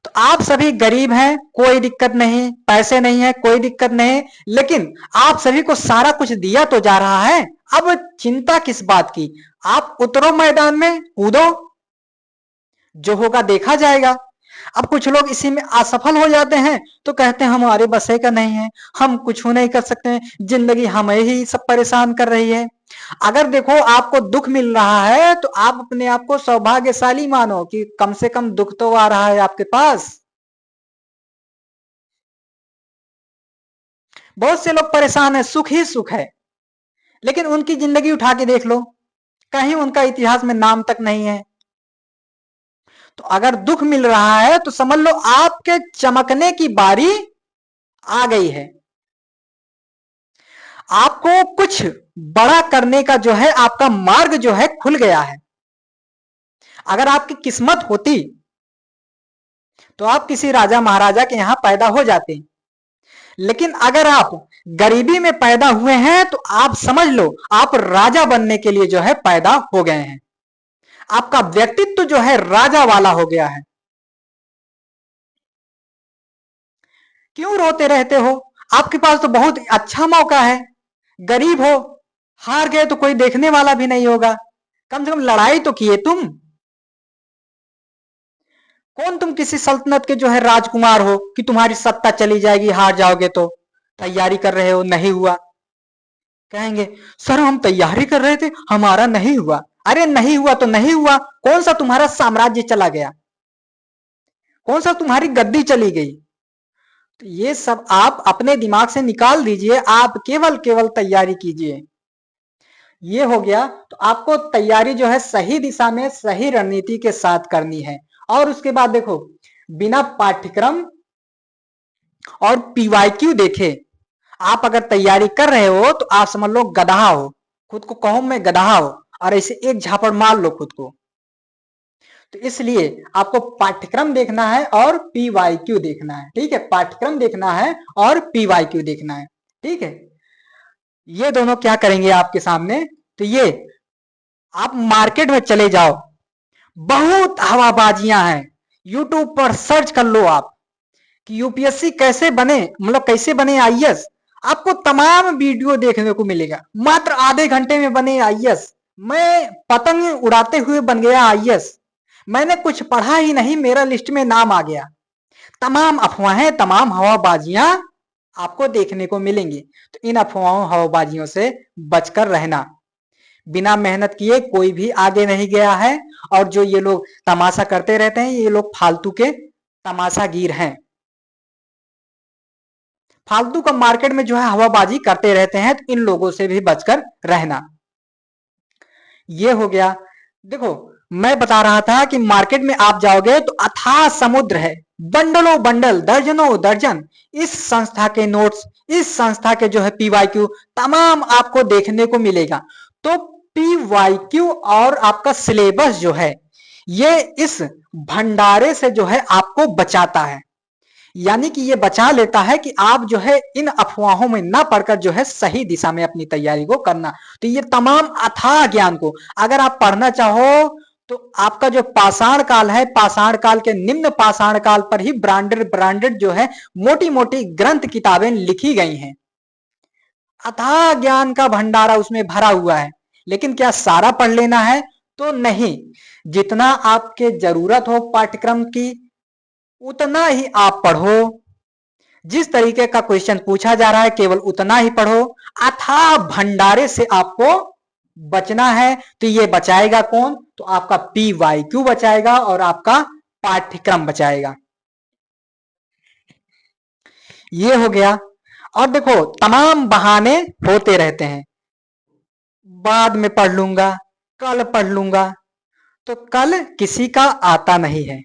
तो आप सभी गरीब हैं, कोई दिक्कत नहीं, पैसे नहीं है कोई दिक्कत नहीं, लेकिन आप सभी को सारा कुछ दिया तो जा रहा है, अब चिंता किस बात की। आप उतरो मैदान में, कूदो, जो होगा देखा जाएगा। अब कुछ लोग इसी में असफल हो जाते हैं तो कहते हैं हमारे बसे का नहीं है, हम कुछ नहीं कर सकते, जिंदगी हमें ही सब परेशान कर रही है। अगर देखो आपको दुख मिल रहा है तो आप अपने आप को सौभाग्यशाली मानो कि कम से कम दुख तो आ रहा है आपके पास। बहुत से लोग परेशान है, सुख ही सुख है, लेकिन उनकी जिंदगी उठा के देख लो, कहीं उनका इतिहास में नाम तक नहीं है। तो अगर दुख मिल रहा है तो समझ लो आपके चमकने की बारी आ गई है, आपको कुछ बड़ा करने का जो है आपका मार्ग जो है खुल गया है। अगर आपकी किस्मत होती तो आप किसी राजा महाराजा के यहां पैदा हो जाते, लेकिन अगर आप गरीबी में पैदा हुए हैं तो आप समझ लो आप राजा बनने के लिए जो है पैदा हो गए हैं, आपका व्यक्तित्व जो है राजा वाला हो गया है। क्यों रोते रहते हो, आपके पास तो बहुत अच्छा मौका है, गरीब हो, हार गए तो कोई देखने वाला भी नहीं होगा, कम से कम लड़ाई तो किए तुम। कौन तुम किसी सल्तनत के जो है राजकुमार हो कि तुम्हारी सत्ता चली जाएगी हार जाओगे तो तैयारी कर रहे हो, नहीं हुआ। कहेंगे सर हम तैयारी कर रहे थे हमारा नहीं हुआ। अरे नहीं हुआ तो नहीं हुआ, कौन सा तुम्हारा साम्राज्य चला गया, कौन सा तुम्हारी गद्दी चली गई। तो ये सब आप अपने दिमाग से निकाल दीजिए, आप केवल केवल तैयारी कीजिए। ये हो गया, तो आपको तैयारी जो है सही दिशा में सही रणनीति के साथ करनी है। और उसके बाद देखो, बिना पाठ्यक्रम और पीवाईक्यू देखे आप अगर तैयारी कर रहे हो तो आप समझ लो गधा हो, खुद को कहो मैं गधा हो, और ऐसे एक झापड़ मार लो खुद को। तो इसलिए आपको पाठ्यक्रम देखना है और पीवाईक्यू देखना है, ठीक है, पाठ्यक्रम देखना है और पीवाईक्यू देखना है, ठीक है। ये दोनों क्या करेंगे आपके सामने, तो ये आप मार्केट में चले जाओ, बहुत हवाबाजियां हैं, यूट्यूब पर सर्च कर लो आप कि यूपीएससी कैसे बने, मतलब कैसे बने आईएएस, आपको तमाम वीडियो देखने को मिलेगा। मात्र आधे घंटे में बने आईएएस, मैं पतंग उड़ाते हुए बन गया आईएएस, मैंने कुछ पढ़ा ही नहीं, मेरा लिस्ट में नाम आ गया। तमाम अफवाहें, तमाम हवाबाजियां आपको देखने को मिलेंगी, तो इन अफवाहों हवाबाजियों से बचकर रहना। बिना मेहनत किए कोई भी आगे नहीं गया है, और जो ये लोग तमाशा करते रहते हैं ये लोग फालतू के तमाशागीर हैं, फालतू का मार्केट में जो है हवाबाजी करते रहते हैं, तो इन लोगों से भी बचकर रहना। ये हो गया। देखो, मैं बता रहा था कि मार्केट में आप जाओगे तो अथाह समुद्र है, बंडलों बंडल, दर्जनों दर्जन इस संस्था के नोट्स, इस संस्था के जो है पीवाईक्यू तमाम आपको देखने को मिलेगा। तो पीवाईक्यू और आपका सिलेबस जो है ये इस भंडारे से जो है आपको बचाता है, यानी कि ये बचा लेता है कि आप जो है इन अफवाहों में ना पढ़कर जो है सही दिशा में अपनी तैयारी को करना। तो ये तमाम अथाह ज्ञान को अगर आप पढ़ना चाहो तो आपका जो पाषाण काल है, पाषाण काल के निम्न पाषाण काल पर ही ब्रांडेड ब्रांडेड जो है मोटी मोटी ग्रंथ किताबें लिखी गई हैं। अथाह ज्ञान का भंडारा उसमें भरा हुआ है। लेकिन क्या सारा पढ़ लेना है? तो नहीं, जितना आपके जरूरत हो पाठ्यक्रम की उतना ही आप पढ़ो। जिस तरीके का क्वेश्चन पूछा जा रहा है केवल उतना ही पढ़ो। अथाह भंडारे से आपको बचना है। तो ये बचाएगा कौन? तो आपका पीवाईक्यू बचाएगा और आपका पाठ्यक्रम बचाएगा। ये हो गया। और देखो, तमाम बहाने होते रहते हैं, बाद में पढ़ लूंगा, कल पढ़ लूंगा। तो कल किसी का आता नहीं है,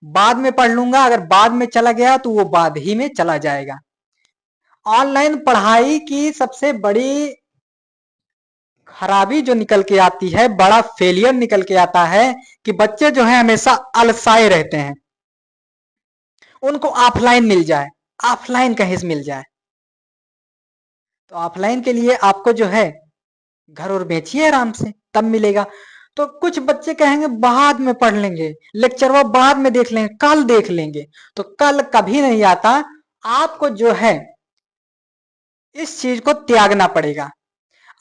बाद में पढ़ लूंगा अगर बाद में चला गया तो वो बाद ही में चला जाएगा। ऑनलाइन पढ़ाई की सबसे बड़ी खराबी जो निकल के आती है, बड़ा फेलियर निकल के आता है कि बच्चे जो है हमेशा अलसाए रहते हैं। उनको ऑफलाइन मिल जाए, ऑफलाइन कहीं से मिल जाए। तो ऑफलाइन के लिए आपको जो है घर और बेचिए आराम से, तब मिलेगा। तो कुछ बच्चे कहेंगे बाद में पढ़ लेंगे, लेक्चर वो बाद में देख लेंगे, कल देख लेंगे। तो कल कभी नहीं आता। आपको जो है इस चीज को त्यागना पड़ेगा।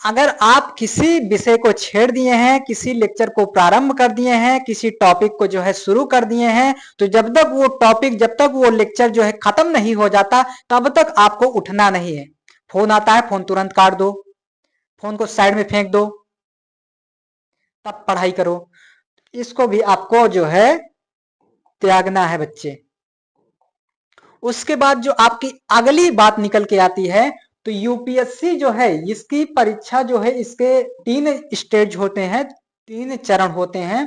अगर आप किसी विषय को छेड़ दिए हैं, किसी लेक्चर को प्रारंभ कर दिए हैं, किसी टॉपिक को जो है शुरू कर दिए हैं, तो जब तक वो टॉपिक, जब तक वो लेक्चर जो है खत्म नहीं हो जाता तब तक आपको उठना नहीं है। फोन आता है, फोन तुरंत काट दो, फोन को साइड में फेंक दो, तब पढ़ाई करो। इसको भी आपको जो है त्यागना है बच्चे। उसके बाद जो आपकी अगली बात निकल के आती है, तो यूपीएससी जो है इसकी परीक्षा जो है, इसके 3 स्टेज होते हैं, 3 चरण होते हैं।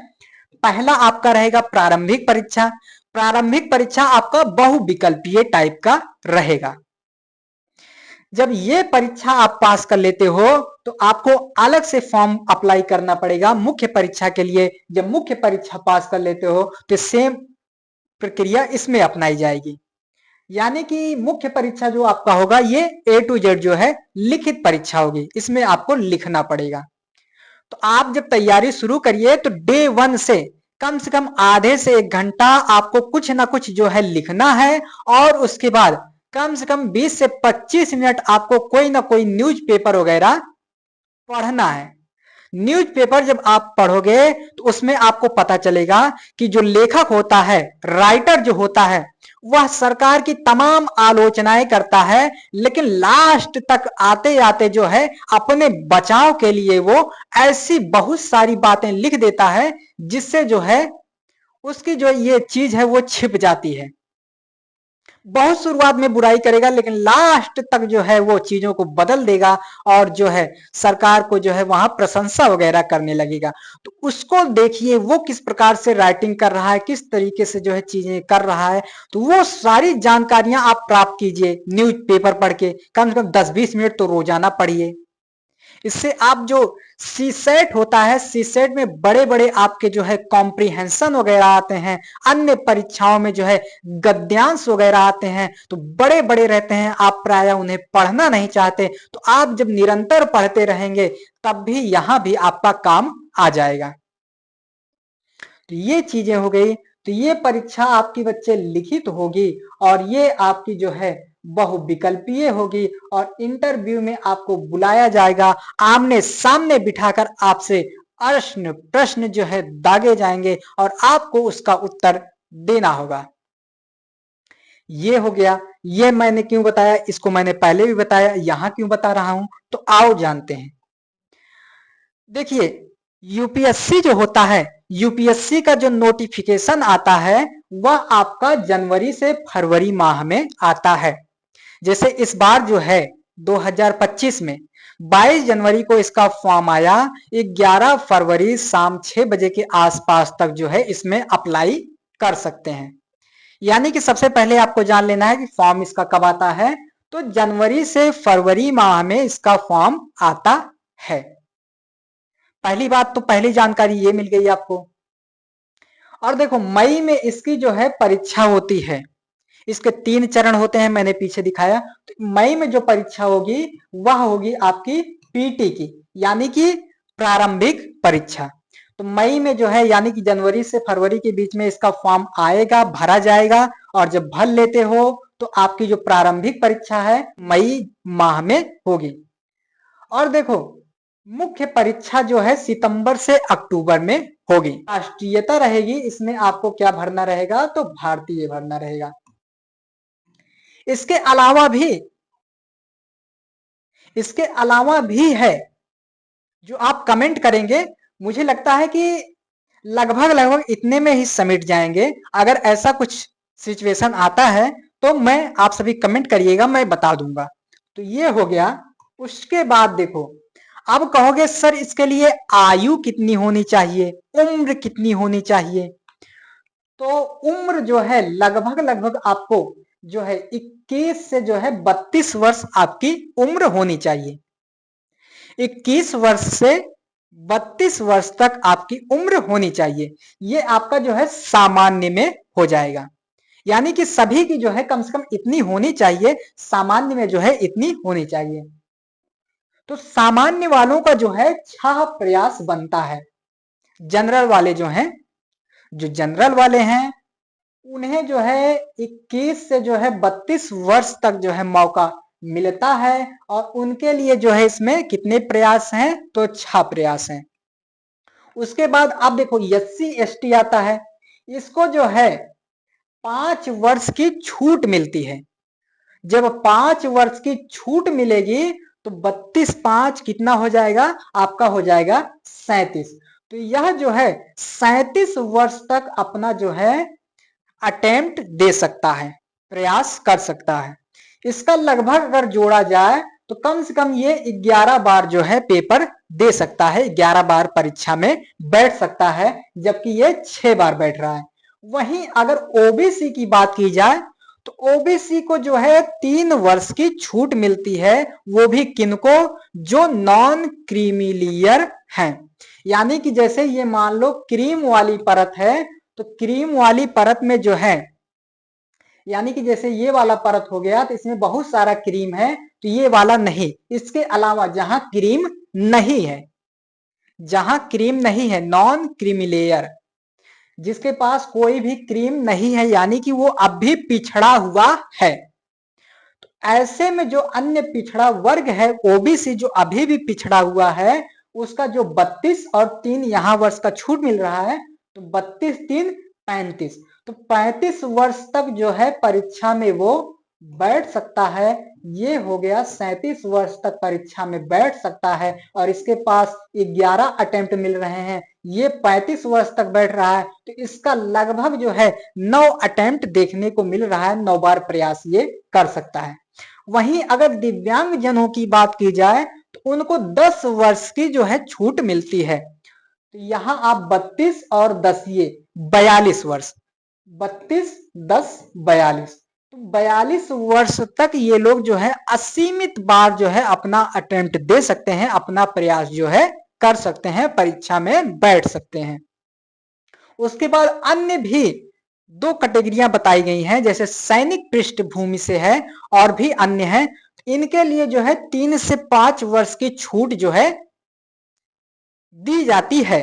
पहला आपका रहेगा प्रारंभिक परीक्षा। प्रारंभिक परीक्षा आपका बहुविकल्पीय टाइप का रहेगा। जब ये परीक्षा आप पास कर लेते हो तो आपको अलग से फॉर्म अप्लाई करना पड़ेगा मुख्य परीक्षा के लिए। जब मुख्य परीक्षा पास कर लेते हो तो सेम प्रक्रिया इसमें अपनाई जाएगी। यानी कि मुख्य परीक्षा जो आपका होगा ये A to Z जो है लिखित परीक्षा होगी, इसमें आपको लिखना पड़ेगा। तो आप जब तैयारी शुरू करिए तो डे 1 से कम आधे से 1 घंटा आपको कुछ ना कुछ जो है लिखना है, और उसके बाद कम से कम 20 से 25 मिनट आपको कोई ना कोई न्यूज़पेपर वगैरह पढ़ना है। न्यूज़पेपर जब आप पढ़ोगे तो उसमें आपको पता चलेगा कि जो लेखक होता है, राइटर जो होता है, वह सरकार की तमाम आलोचनाएं करता है, लेकिन लास्ट तक आते आते जो है अपने बचाव के लिए वो ऐसी बहुत सारी बातें लिख देता है जिससे जो है उसकी जो ये चीज है वो छिप जाती है। बहुत शुरुआत में बुराई करेगा लेकिन लास्ट तक जो है वो चीजों को बदल देगा और जो है सरकार को जो है वहां प्रशंसा वगैरह करने लगेगा। तो उसको देखिए वो किस प्रकार से राइटिंग कर रहा है, किस तरीके से जो है चीजें कर रहा है। तो वो सारी जानकारियां आप प्राप्त कीजिए न्यूज़पेपर पढ़ के, कम से कम 10-20 मिनट तो रोजाना पढ़िए। इससे आप जो सीसेट होता है, सीसेट में बड़े बड़े आपके जो है कॉम्प्रिहेंशन वगैरह आते हैं, अन्य परीक्षाओं में जो है गद्यांश वगैरह आते हैं, तो बड़े बड़े रहते हैं, आप प्राय उन्हें पढ़ना नहीं चाहते। तो आप जब निरंतर पढ़ते रहेंगे तब भी यहां भी आपका काम आ जाएगा। तो ये चीजें हो गई। तो ये परीक्षा आपकी बच्चे लिखित होगी और ये आपकी जो है बहुविकल्पीय होगी, और इंटरव्यू में आपको बुलाया जाएगा, आमने सामने बिठाकर आपसे प्रश्न प्रश्न जो है दागे जाएंगे और आपको उसका उत्तर देना होगा। ये हो गया। ये मैंने क्यों बताया, इसको मैंने पहले भी बताया, यहां क्यों बता रहा हूं, तो आओ जानते हैं। देखिए, यूपीएससी जो होता है, यूपीएससी का जो नोटिफिकेशन आता है वह आपका जनवरी से फरवरी माह में आता है। जैसे इस बार जो है 2025 में 22 जनवरी को इसका फॉर्म आया, 11 फरवरी शाम 6 बजे के आसपास तक जो है इसमें अप्लाई कर सकते हैं। यानी कि सबसे पहले आपको जान लेना है कि फॉर्म इसका कब आता है। तो जनवरी से फरवरी माह में इसका फॉर्म आता है। पहली बात तो पहली जानकारी ये मिल गई आपको। और देखो मई में इसकी जो है परीक्षा होती है। इसके 3 चरण होते हैं, मैंने पीछे दिखाया। तो मई में जो परीक्षा होगी वह होगी आपकी पीटी की, यानी कि प्रारंभिक परीक्षा। तो मई में जो है यानी कि जनवरी से फरवरी के बीच में इसका फॉर्म आएगा, भरा जाएगा, और जब भर लेते हो तो आपकी जो प्रारंभिक परीक्षा है मई माह में होगी। और देखो मुख्य परीक्षा जो है सितंबर से अक्टूबर में होगी। राष्ट्रीयता रहेगी, इसमें आपको क्या भरना रहेगा, तो भारतीय भरना रहेगा। इसके अलावा भी है जो आप कमेंट करेंगे, मुझे लगता है कि लगभग इतने में ही समेट जाएंगे। अगर ऐसा कुछ सिचुएशन आता है तो मैं आप सभी कमेंट करिएगा, मैं बता दूंगा। तो ये हो गया। उसके बाद देखो, अब कहोगे सर इसके लिए आयु कितनी होनी चाहिए, उम्र कितनी होनी चाहिए। तो उम्र जो है लगभग आपको जो है 21 से जो है 32 वर्ष आपकी उम्र होनी चाहिए। 21 वर्ष से 32 वर्ष तक आपकी उम्र होनी चाहिए। ये आपका जो है सामान्य में हो जाएगा, यानी कि सभी की जो है कम से कम इतनी होनी चाहिए, सामान्य में जो है इतनी होनी चाहिए। तो सामान्य वालों का जो है 6 प्रयास बनता है। जनरल वाले जो हैं, जो जनरल वाले हैं उन्हें जो है 21 से जो है 32 वर्ष तक जो है मौका मिलता है। और उनके लिए जो है इसमें कितने प्रयास हैं, तो 6 प्रयास हैं। उसके बाद आप देखो SC ST आता है, इसको जो है 5 वर्ष की छूट मिलती है। जब 5 वर्ष की छूट मिलेगी तो 32 5 कितना हो जाएगा, आपका हो जाएगा 37। तो यह जो है 37 वर्ष तक अपना जो है अटेम्प्ट दे सकता है, प्रयास कर सकता है। इसका लगभग अगर जोड़ा जाए तो कम से कम ये 11 बार जो है पेपर दे सकता है, 11 बार परीक्षा में बैठ सकता है, जबकि ये 6 बार बैठ रहा है। वहीं अगर ओबीसी की बात की जाए तो ओबीसी को जो है 3 वर्ष की छूट मिलती है, वो भी किनको, जो नॉन क्रीमीलियर हैं। यानी कि जैसे ये मान लो क्रीम वाली परत है, तो क्रीम वाली परत में जो है, यानी कि जैसे ये वाला परत हो गया तो इसमें बहुत सारा क्रीम है, तो ये वाला नहीं। इसके अलावा जहां क्रीम नहीं है, जहां क्रीम नहीं है, नॉन क्रीमी लेयर, जिसके पास कोई भी क्रीम नहीं है, यानी कि वो अब भी पिछड़ा हुआ है। तो ऐसे में जो अन्य पिछड़ा वर्ग है ओबीसी, जो अभी भी पिछड़ा हुआ है, उसका जो 32 और 3 यहां वर्ष का छूट मिल रहा है, तो 32 3 35, तो 35 वर्ष तक जो है परीक्षा में वो बैठ सकता है। ये हो गया 37 वर्ष तक परीक्षा में बैठ सकता है, और इसके पास 11 अटेम्प्ट मिल रहे हैं, ये 35 वर्ष तक बैठ रहा है। तो इसका लगभग जो है 9 अटेम्प्ट देखने को मिल रहा है, 9 बार प्रयास ये कर सकता है। वहीं अगर दिव्यांग जनों की बात की जाए तो उनको 10 वर्ष की जो है छूट मिलती है। तो यहां आप 32 और 10 ये 42 वर्ष, 32 10 42, तो 42 वर्ष तक ये लोग जो है असीमित बार जो है अपना अटेम्प्ट दे सकते हैं, अपना प्रयास जो है कर सकते हैं, परीक्षा में बैठ सकते हैं। उसके बाद अन्य भी 2 कैटेगरियां बताई गई हैं, जैसे सैनिक पृष्ठभूमि से है और भी अन्य हैं। इनके लिए जो है 3 से 5 वर्ष की छूट जो है दी जाती है।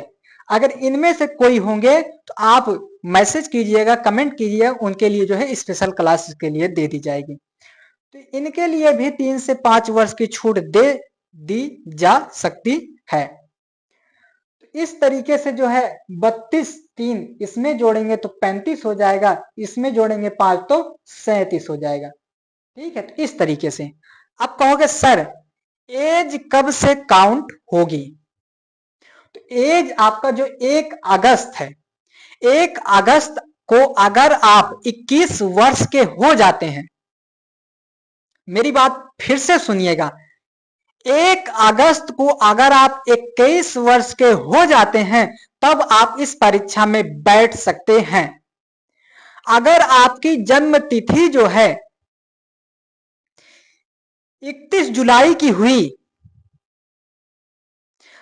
अगर इनमें से कोई होंगे तो आप मैसेज कीजिएगा, कमेंट कीजिएगा, उनके लिए जो है स्पेशल क्लास के लिए दे दी जाएगी। तो इनके लिए भी 3 से 5 वर्ष की छूट दे दी जा सकती है। तो इस तरीके से जो है 32 3 इसमें जोड़ेंगे तो 35 हो जाएगा, इसमें जोड़ेंगे 5 तो 37 हो जाएगा। ठीक है, तो इस तरीके से। अब कहोगे सर एज कब से काउंट होगी, तो एज आपका जो 1 अगस्त है, 1 अगस्त को अगर आप 21 वर्ष के हो जाते हैं, मेरी बात फिर से सुनिएगा, 1 अगस्त को अगर आप 21 वर्ष के हो जाते हैं तब आप इस परीक्षा में बैठ सकते हैं। अगर आपकी जन्म तिथि जो है 31 जुलाई की हुई,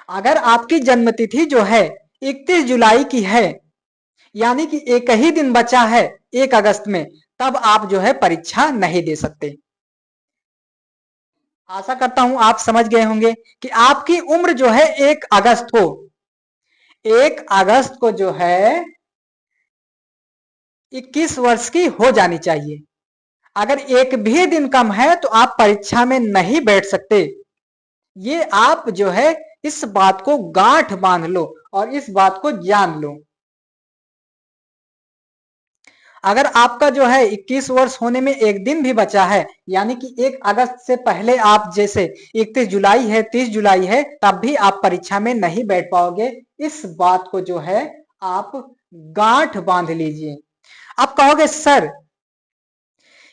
अगर आपकी जन्म तिथि जो है 31 जुलाई की है, यानी कि एक ही दिन बचा है 1 अगस्त में, तब आप जो है परीक्षा नहीं दे सकते। आशा करता हूं आप समझ गए होंगे कि आपकी उम्र जो है 1 अगस्त को 1 अगस्त को जो है 21 वर्ष की हो जानी चाहिए। अगर एक भी दिन कम है तो आप परीक्षा में नहीं बैठ सकते। ये आप जो है इस बात को गांठ बांध लो और इस बात को जान लो। अगर आपका जो है 21 वर्ष होने में एक दिन भी बचा है, यानी कि 1 अगस्त से पहले आप जैसे 31 जुलाई है 30 जुलाई है, तब भी आप परीक्षा में नहीं बैठ पाओगे। इस बात को जो है आप गांठ बांध लीजिए। आप कहोगे सर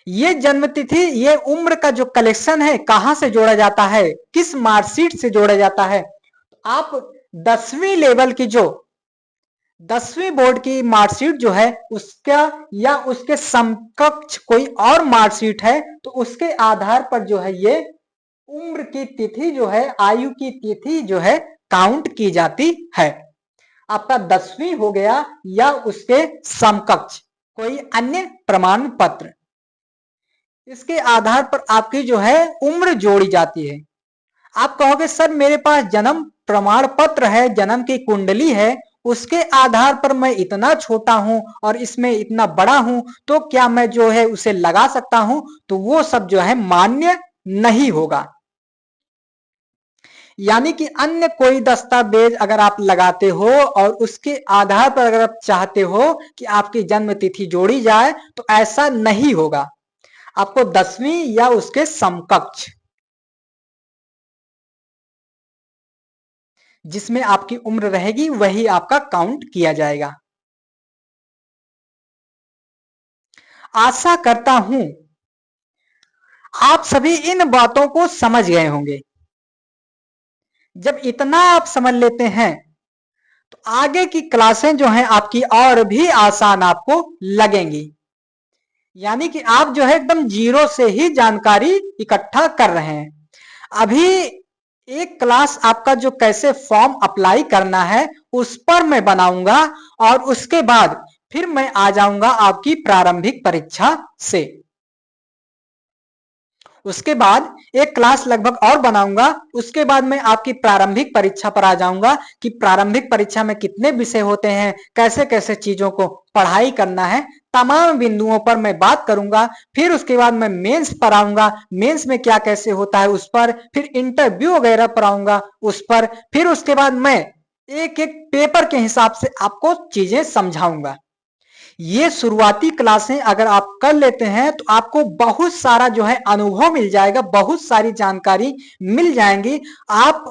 ये जन्म तिथि, ये उम्र का जो कलेक्शन है कहां से जोड़ा जाता है, किस मार्कशीट से जोड़ा जाता है? आप 10वीं लेवल की जो 10वीं बोर्ड की मार्कशीट जो है उसका या उसके समकक्ष कोई और मार्कशीट है तो उसके आधार पर जो है ये उम्र की तिथि जो है, आयु की तिथि जो है काउंट की जाती है। आपका 10वीं हो गया या उसके समकक्ष कोई अन्य प्रमाण पत्र, इसके आधार पर आपकी जो है उम्र जोड़ी जाती है। आप कहोगे सर मेरे पास जन्म प्रमाण पत्र है, जन्म की कुंडली है, उसके आधार पर मैं इतना छोटा हूं और इसमें इतना बड़ा हूं, तो क्या मैं जो है उसे लगा सकता हूं? तो वो सब जो है मान्य नहीं होगा। यानी कि अन्य कोई दस्तावेज अगर आप लगाते हो और उसके आधार पर अगर आप चाहते हो कि आपकी जन्म तिथि जोड़ी जाए तो ऐसा नहीं होगा। आपको 10वीं या उसके समकक्ष जिसमें आपकी उम्र रहेगी वही आपका काउंट किया जाएगा। आशा करता हूं आप सभी इन बातों को समझ गए होंगे। जब इतना आप समझ लेते हैं तो आगे की क्लासें जो हैं आपकी और भी आसान आपको लगेंगी। यानी कि आप जो है एकदम जीरो से ही जानकारी इकट्ठा कर रहे हैं। अभी एक क्लास आपका जो कैसे फॉर्म अप्लाई करना है उस पर मैं बनाऊंगा और उसके बाद फिर मैं आ जाऊंगा आपकी प्रारंभिक परीक्षा से। उसके बाद एक क्लास लगभग और बनाऊंगा, उसके बाद मैं आपकी प्रारंभिक परीक्षा पर आ जाऊंगा कि प्रारंभिक परीक्षा में कितने विषय होते हैं, कैसे कैसे चीजों को पढ़ाई करना है, तमाम बिंदुओं पर मैं बात करूंगा। फिर उसके बाद मैं मेंस पर आऊंगा, मेंस में क्या कैसे होता है उस पर, फिर इंटरव्यू वगैरह पर आऊंगा उस पर, फिर उसके बाद मैं एक एक पेपर के हिसाब से आपको चीजें समझाऊंगा। ये शुरुआती क्लासें अगर आप कर लेते हैं तो आपको बहुत सारा जो है अनुभव मिल जाएगा, बहुत सारी जानकारी मिल जाएंगी। आप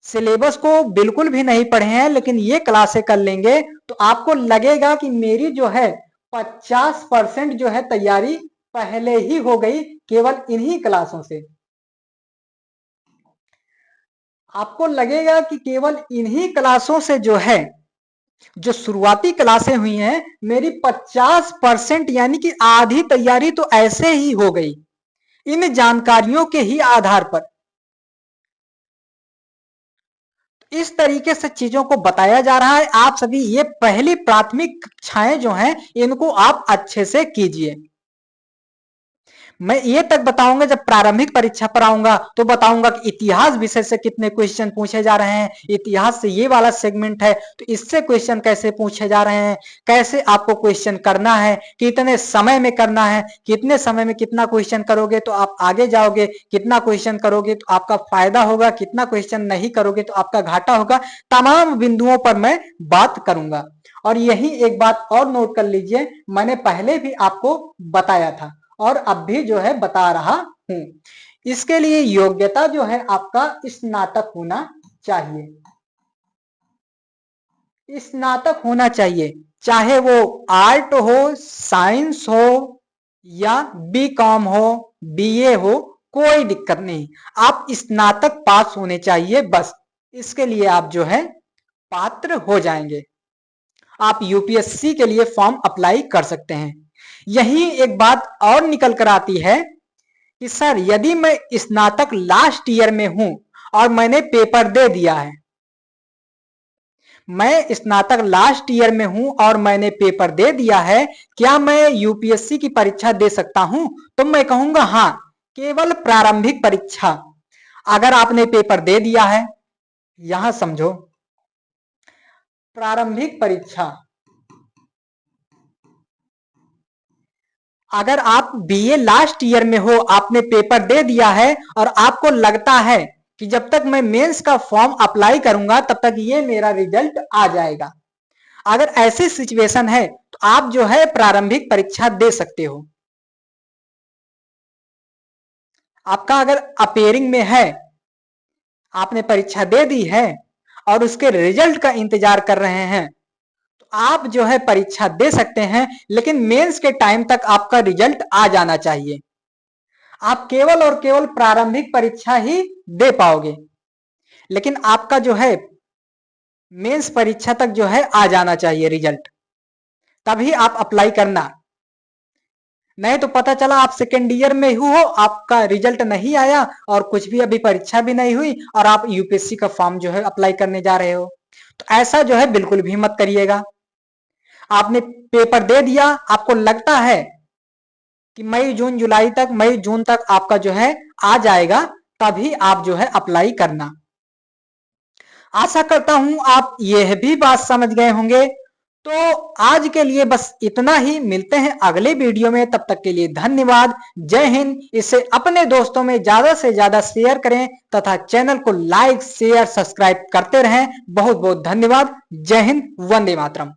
सिलेबस को बिल्कुल भी नहीं पढ़े हैं लेकिन ये क्लासें कर लेंगे तो आपको लगेगा कि मेरी जो है 50% जो है तैयारी पहले ही हो गई केवल इन्हीं क्लासों से। आपको लगेगा कि केवल इन्हीं क्लासों से जो है, जो शुरुआती क्लासें हुई हैं, मेरी 50% यानी कि आधी तैयारी तो ऐसे ही हो गई इन जानकारियों के ही आधार पर। इस तरीके से चीजों को बताया जा रहा है। आप सभी ये पहली प्राथमिक कक्षाएं जो हैं इनको आप अच्छे से कीजिए। मैं ये तक बताऊंगा, जब प्रारंभिक परीक्षा पर आऊंगा तो बताऊंगा कि इतिहास विषय से कितने क्वेश्चन पूछे जा रहे हैं, इतिहास से ये वाला सेगमेंट है तो इससे क्वेश्चन कैसे पूछे जा रहे हैं, कैसे आपको क्वेश्चन करना है, कितने समय में करना है, कितने समय में कितना क्वेश्चन करोगे तो आप आगे जाओगे, कितना क्वेश्चन करोगे तो आपका फायदा होगा, कितना क्वेश्चन नहीं करोगे तो आपका घाटा होगा। तमाम बिंदुओं पर मैं बात करूंगा। और यही एक बात और नोट कर लीजिए, मैंने पहले भी आपको बताया था और अब भी जो है बता रहा हूं। इसके लिए योग्यता जो है आपका स्नातक होना चाहिए, स्नातक होना चाहिए, चाहे वो आर्ट हो, साइंस हो या बी कॉम हो, बीए हो, कोई दिक्कत नहीं, आप स्नातक पास होने चाहिए बस, इसके लिए आप जो है पात्र हो जाएंगे। आप यूपीएससी के लिए फॉर्म अप्लाई कर सकते हैं। यही एक बात और निकल कर आती है कि सर यदि मैं स्नातक लास्ट ईयर में हूं और मैंने पेपर दे दिया है, मैं स्नातक लास्ट ईयर में हूं और मैंने पेपर दे दिया है, क्या मैं यूपीएससी की परीक्षा दे सकता हूं? तो मैं कहूंगा हाँ, केवल प्रारंभिक परीक्षा। अगर आपने पेपर दे दिया है, यहां समझो, प्रारंभिक परीक्षा, अगर आप बीए लास्ट ईयर में हो, आपने पेपर दे दिया है और आपको लगता है कि जब तक मैं मेंस का फॉर्म अप्लाई करूंगा तब तक ये मेरा रिजल्ट आ जाएगा, अगर ऐसी सिचुएशन है तो आप जो है प्रारंभिक परीक्षा दे सकते हो। आपका अगर अपेयरिंग में है, आपने परीक्षा दे दी है और उसके रिजल्ट का इंतजार कर रहे हैं, तो आप जो है परीक्षा दे सकते हैं, लेकिन मेंस के टाइम तक आपका रिजल्ट आ जाना चाहिए। आप केवल और केवल प्रारंभिक परीक्षा ही दे पाओगे, लेकिन आपका जो है मेंस परीक्षा तक जो है आ जाना चाहिए रिजल्ट, तभी आप अप्लाई करना। नहीं तो पता चला आप सेकेंड ईयर में हो, आपका रिजल्ट नहीं आया और कुछ भी अभी परीक्षा भी नहीं हुई और आप यूपीएससी का फॉर्म जो है अप्लाई करने जा रहे हो, तो ऐसा जो है बिल्कुल भी मत करिएगा। आपने पेपर दे दिया, आपको लगता है कि मई जून जुलाई तक, मई जून तक आपका जो है आ जाएगा, तभी आप जो है अप्लाई करना। आशा करता हूं आप यह भी बात समझ गए होंगे। तो आज के लिए बस इतना ही, मिलते हैं अगले वीडियो में, तब तक के लिए धन्यवाद। जय हिंद। इसे अपने दोस्तों में ज्यादा से ज्यादा शेयर करें तथा चैनल को लाइक शेयर सब्सक्राइब करते रहें। बहुत बहुत धन्यवाद। जय हिंद, वंदे मातरम।